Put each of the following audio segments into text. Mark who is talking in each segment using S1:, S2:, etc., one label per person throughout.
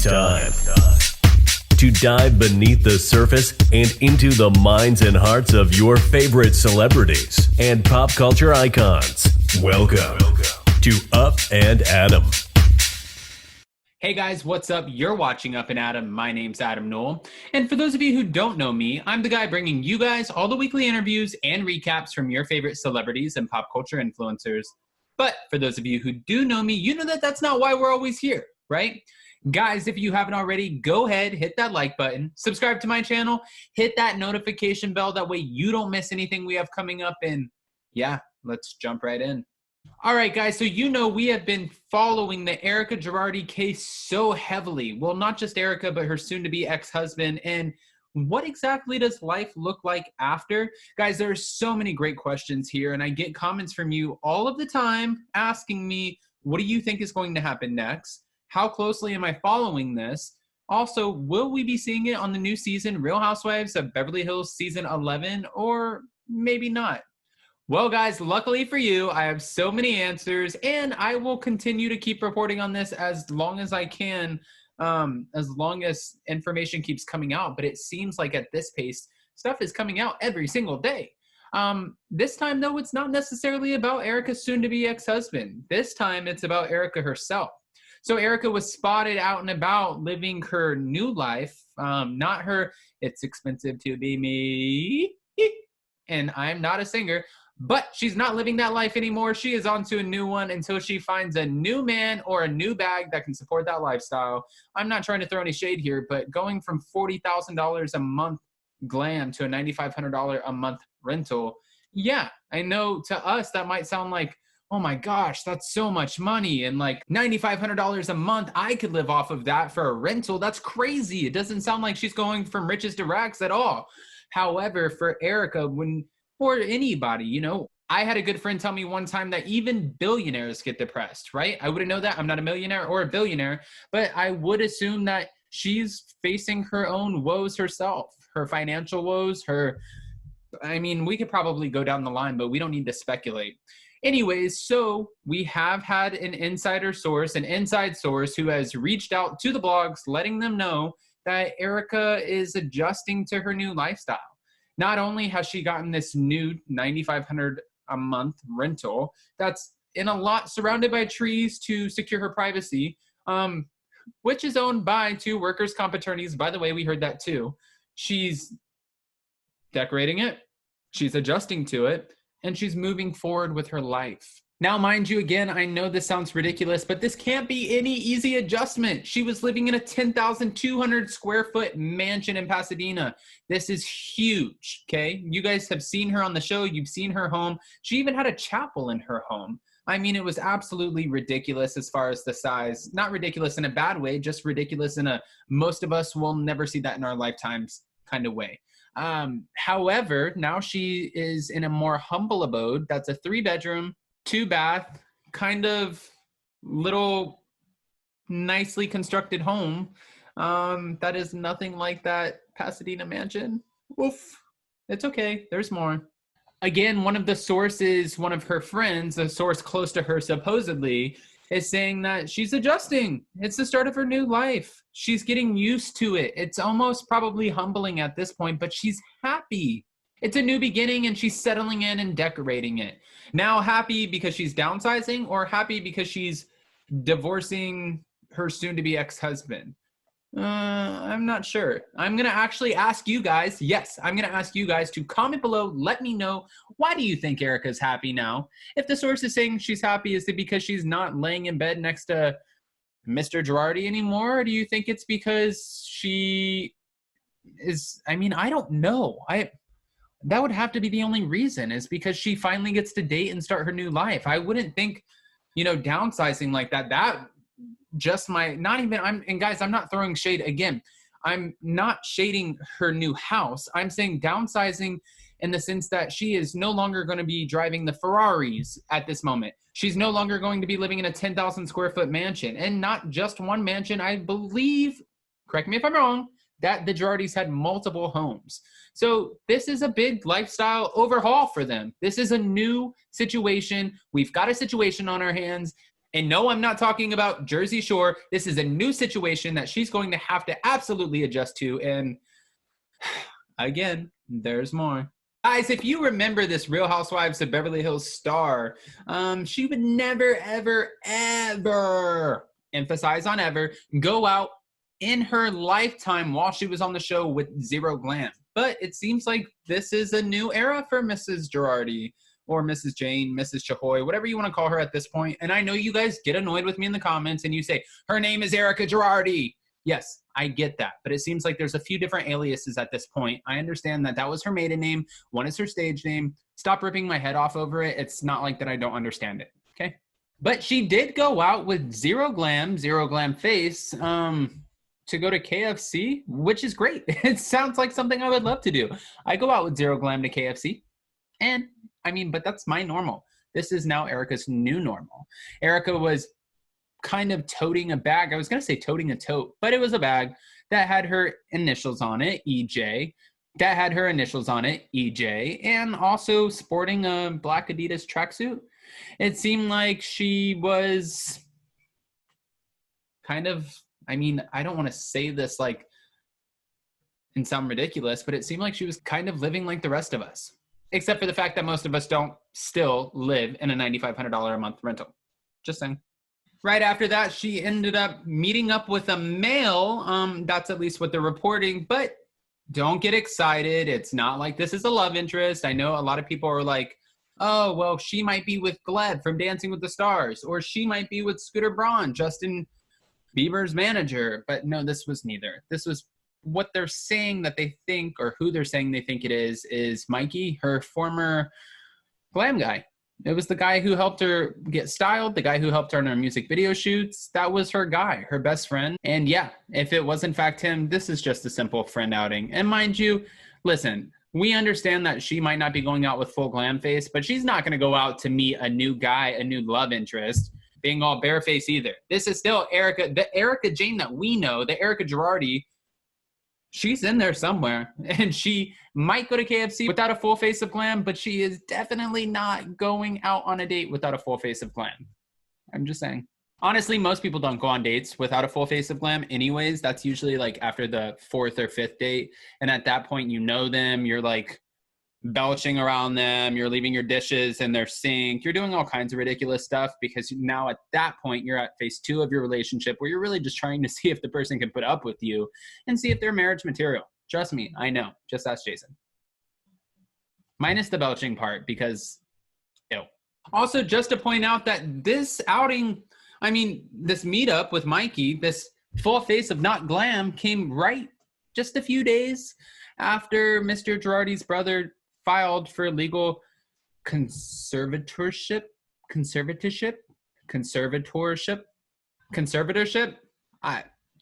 S1: It's time to dive beneath the surface and into the minds and hearts of your favorite celebrities and pop culture icons. Welcome to Up and Adam.
S2: Hey guys, what's up? You're watching Up and Adam. My name's Adam Knoll. And for those of you who don't know me, I'm the guy bringing you guys all the weekly interviews and recaps from your favorite celebrities and pop culture influencers. But for those of you who do know me, you know that that's not why we're always here, right? Guys, if you haven't already, go ahead, hit that like button, subscribe to my channel, hit that notification bell. That way you don't miss anything we have coming up. And yeah, let's jump right in. All right, guys, so you know we have been following the Erika Girardi case so heavily. Well, not just Erika, but her soon-to-be ex-husband. And what exactly does life look like after? Guys, there are so many great questions here, and I get comments from you all of the time asking me, what do you think is going to happen next? How closely am I following this? Also, will we be seeing it on the new season, Real Housewives of Beverly Hills Season 11, or maybe not? Well, guys, luckily for you, I have so many answers, and I will continue to keep reporting on this as long as I can, as long as information keeps coming out. But it seems like at this pace, stuff is coming out every single day. This time, though, it's not necessarily about Erika's soon-to-be ex-husband. This time, it's about Erika herself. So Erika was spotted out and about living her new life, not her, it's expensive to be me, and I'm not a singer. But she's not living that life anymore. She is on to a new one until she finds a new man or a new bag that can support that lifestyle. I'm not trying to throw any shade here, but going from $40,000 a month Glam to a $9,500 a month rental, yeah, I know to us that might sound like, oh my gosh, that's so much money. And like $9,500 a month, I could live off of that for a rental. That's crazy. It doesn't sound like she's going from riches to rags at all. However, for Erika, or anybody, you know, I had a good friend tell me one time that even billionaires get depressed, right? I wouldn't know that. I'm not a millionaire or a billionaire, but I would assume that she's facing her own woes herself, her financial woes, we could probably go down the line, but we don't need to speculate. Anyways, so we have had an inside source who has reached out to the blogs, letting them know that Erika is adjusting to her new lifestyle. Not only has she gotten this new $9,500 a month rental that's in a lot surrounded by trees to secure her privacy, which is owned by two workers' comp attorneys. By the way, we heard that too. She's decorating it, she's adjusting to it, and she's moving forward with her life. Now, mind you, again, I know this sounds ridiculous, but this can't be any easy adjustment. She was living in a 10,200 square foot mansion in Pasadena. This is huge, okay? You guys have seen her on the show. You've seen her home. She even had a chapel in her home. I mean, it was absolutely ridiculous as far as the size. Not ridiculous in a bad way, just ridiculous in a most of us will never see that in our lifetimes kind of way. However, now she is in a more humble abode. That's a 3-bedroom, 2-bath, kind of little nicely constructed home. That is nothing like that Pasadena mansion. Oof. It's okay. There's more. Again, one of the sources, one of her friends, a source close to her supposedly, is saying that she's adjusting. It's the start of her new life. She's getting used to it. It's almost probably humbling at this point, but she's happy. It's a new beginning, and she's settling in and decorating it. Now, happy because she's downsizing, or happy because she's divorcing her soon-to-be ex-husband? I'm not sure. I'm going to actually ask you guys. Yes, I'm going to ask you guys to comment below. Let me know, why do you think Erika's happy now? If the source is saying she's happy, is it because she's not laying in bed next to Mr. Girardi anymore? Or do you think it's because she is, I don't know. That would have to be the only reason, is because she finally gets to date and start her new life. I wouldn't think, downsizing like that just might not even, and guys, I'm not throwing shade again. I'm not shading her new house. I'm saying downsizing in the sense that she is no longer going to be driving the Ferraris at this moment. She's no longer going to be living in a 10,000 square foot mansion, and not just one mansion. I believe, correct me if I'm wrong, that the Girardis had multiple homes. So this is a big lifestyle overhaul for them. This is a new situation. We've got a situation on our hands. And no, I'm not talking about Jersey Shore. This is a new situation that she's going to have to absolutely adjust to. And again, there's more. Guys, if you remember this Real Housewives of Beverly Hills star, she would never, ever, ever, emphasize on ever, go out in her lifetime while she was on the show with zero glam. But it seems like this is a new era for Mrs. Girardi or Mrs. Jayne, Mrs. Chahoy, whatever you want to call her at this point. And I know you guys get annoyed with me in the comments and you say, her name is Erika Girardi. Yes, I get that. But it seems like there's a few different aliases at this point. I understand that that was her maiden name. One is her stage name. Stop ripping my head off over it. It's not like that I don't understand it. Okay. But she did go out with zero glam face to go to KFC, which is great. It sounds like something I would love to do. I go out with zero glam to KFC. And I mean, but that's my normal. This is now Erika's new normal. Erika was kind of toting a bag. I was going to say toting a tote, but it was a bag that had her initials on it, EJ. That had her initials on it, EJ, and also sporting a black Adidas tracksuit. It seemed like she was kind of, I mean, I don't want to say this like and sound ridiculous, but it seemed like she was kind of living like the rest of us, except for the fact that most of us don't still live in a $9,500 a month rental. Just saying. Right after that, she ended up meeting up with a male. That's at least what they're reporting, but don't get excited. It's not like this is a love interest. I know a lot of people are like, oh, well, she might be with Gleb from Dancing with the Stars, or she might be with Scooter Braun, Justin Bieber's manager. But no, this was neither. This was what they're saying that they think, or who they're saying they think it is Mikey, her former glam guy. It was the guy who helped her get styled, the guy who helped her in her music video shoots. That was her guy, her best friend. And yeah, if it was in fact him, this is just a simple friend outing. And mind you, listen, we understand that she might not be going out with full glam face, but she's not going to go out to meet a new guy, a new love interest, being all barefaced either. This is still Erika, the Erika Jayne that we know, the Erika Girardi. She's in there somewhere, and she might go to KFC without a full face of glam, but she is definitely not going out on a date without a full face of glam. I'm just saying. Honestly, most people don't go on dates without a full face of glam anyways. That's usually like after the 4th or 5th date, and at that point, you know them. You're like belching around them. You're leaving your dishes in their sink. You're doing all kinds of ridiculous stuff because now at that point, you're at phase 2 of your relationship where you're really just trying to see if the person can put up with you and see if they're marriage material. Trust me, I know. Just ask Jason. Minus the belching part because, ew. Also, just to point out that this outing, I mean, this meetup with Mikey, this full face of not glam came right just a few days after Mr. Girardi's brother filed for legal conservatorship.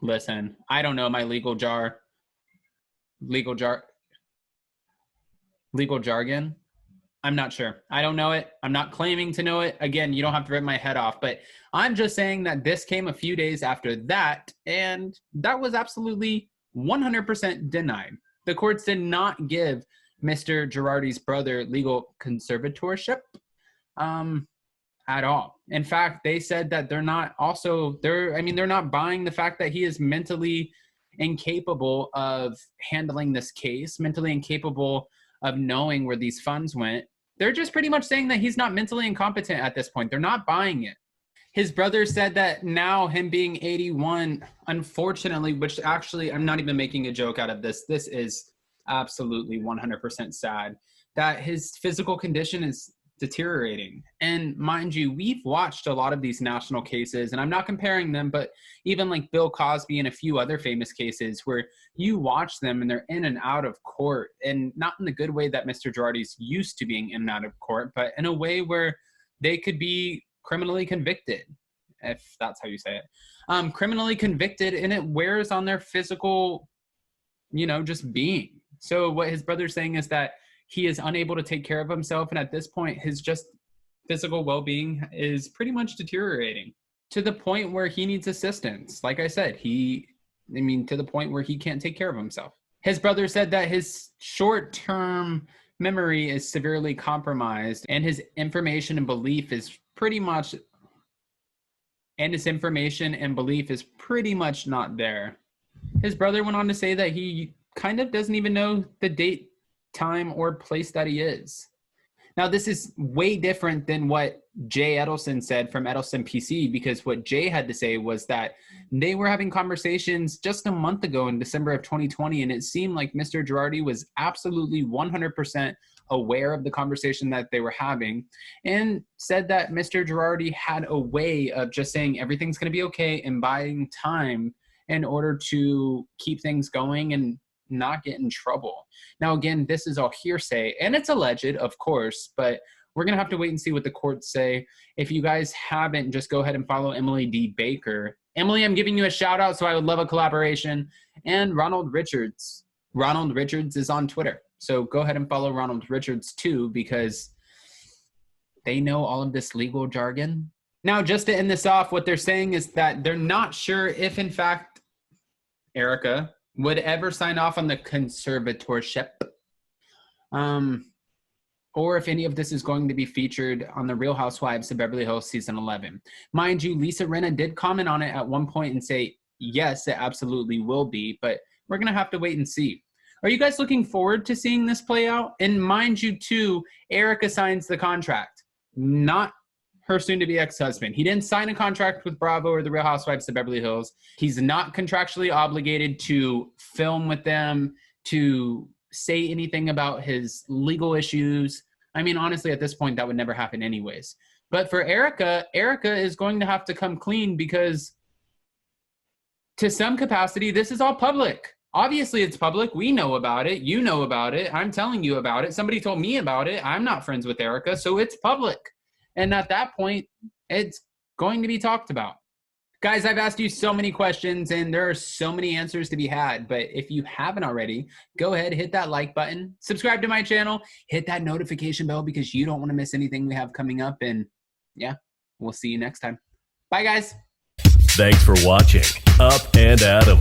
S2: Listen, I don't know my legal jargon. I'm not sure. I don't know it. I'm not claiming to know it. Again, you don't have to rip my head off, but I'm just saying that this came a few days after that, and that was absolutely 100% denied. The courts did not give Mr. Girardi's brother legal conservatorship at all. In fact, they said that they're not buying the fact that he is mentally incapable of handling this case, mentally incapable of knowing where these funds went. They're just pretty much saying that he's not mentally incompetent at this point. They're not buying it. His brother said that now him being 81, unfortunately, which actually I'm not even making a joke out of this. This is absolutely 100% sad that his physical condition is deteriorating. And mind you, we've watched a lot of these national cases, and I'm not comparing them, but even like Bill Cosby and a few other famous cases where you watch them and they're in and out of court, and not in the good way that Mr. Girardi's used to being in and out of court, but in a way where they could be criminally convicted, if that's how you say it, criminally convicted, and it wears on their physical, just being. So what his brother's saying is that he is unable to take care of himself, and at this point, his just physical well-being is pretty much deteriorating to the point where he needs assistance. Like I said, to the point where he can't take care of himself. His brother said that his short-term memory is severely compromised, and his information and belief is pretty much and his information and belief is pretty much not there. His brother went on to say that he kind of doesn't even know the date, time, or place that he is. Now, this is way different than what Jay Edelson said from Edelson PC, because what Jay had to say was that they were having conversations just a month ago in December of 2020, and it seemed like Mr. Girardi was absolutely 100% aware of the conversation that they were having, and said that Mr. Girardi had a way of just saying everything's going to be okay and buying time in order to keep things going and not get in trouble. Now, again, this is all hearsay, and it's alleged, of course, but we're going to have to wait and see what the courts say. If you guys haven't, just go ahead and follow Emily D. Baker. Emily, I'm giving you a shout out, so I would love a collaboration. And Ronald Richards. Ronald Richards is on Twitter. So go ahead and follow Ronald Richards too, because they know all of this legal jargon. Now, just to end this off, what they're saying is that they're not sure if, in fact, Erika would ever sign off on the conservatorship, or if any of this is going to be featured on the Real Housewives of Beverly Hills season 11. Mind you, Lisa Rinna did comment on it at one point and say, yes, it absolutely will be, but we're going to have to wait and see. Are you guys looking forward to seeing this play out? And mind you, too, Erika signs the contract, not her soon-to-be ex-husband. He didn't sign a contract with Bravo or the Real Housewives of Beverly Hills. He's not contractually obligated to film with them, to say anything about his legal issues. I mean, honestly, at this point, that would never happen anyways. But for Erika, Erika is going to have to come clean because to some capacity, this is all public. Obviously, it's public. We know about it. You know about it. I'm telling you about it. Somebody told me about it. I'm not friends with Erika, so it's public. And at that point, it's going to be talked about. Guys, I've asked you so many questions, and there are so many answers to be had. But if you haven't already, go ahead, hit that like button, subscribe to my channel, hit that notification bell because you don't want to miss anything we have coming up. And yeah, we'll see you next time. Bye, guys.
S1: Thanks for watching Up and Adam.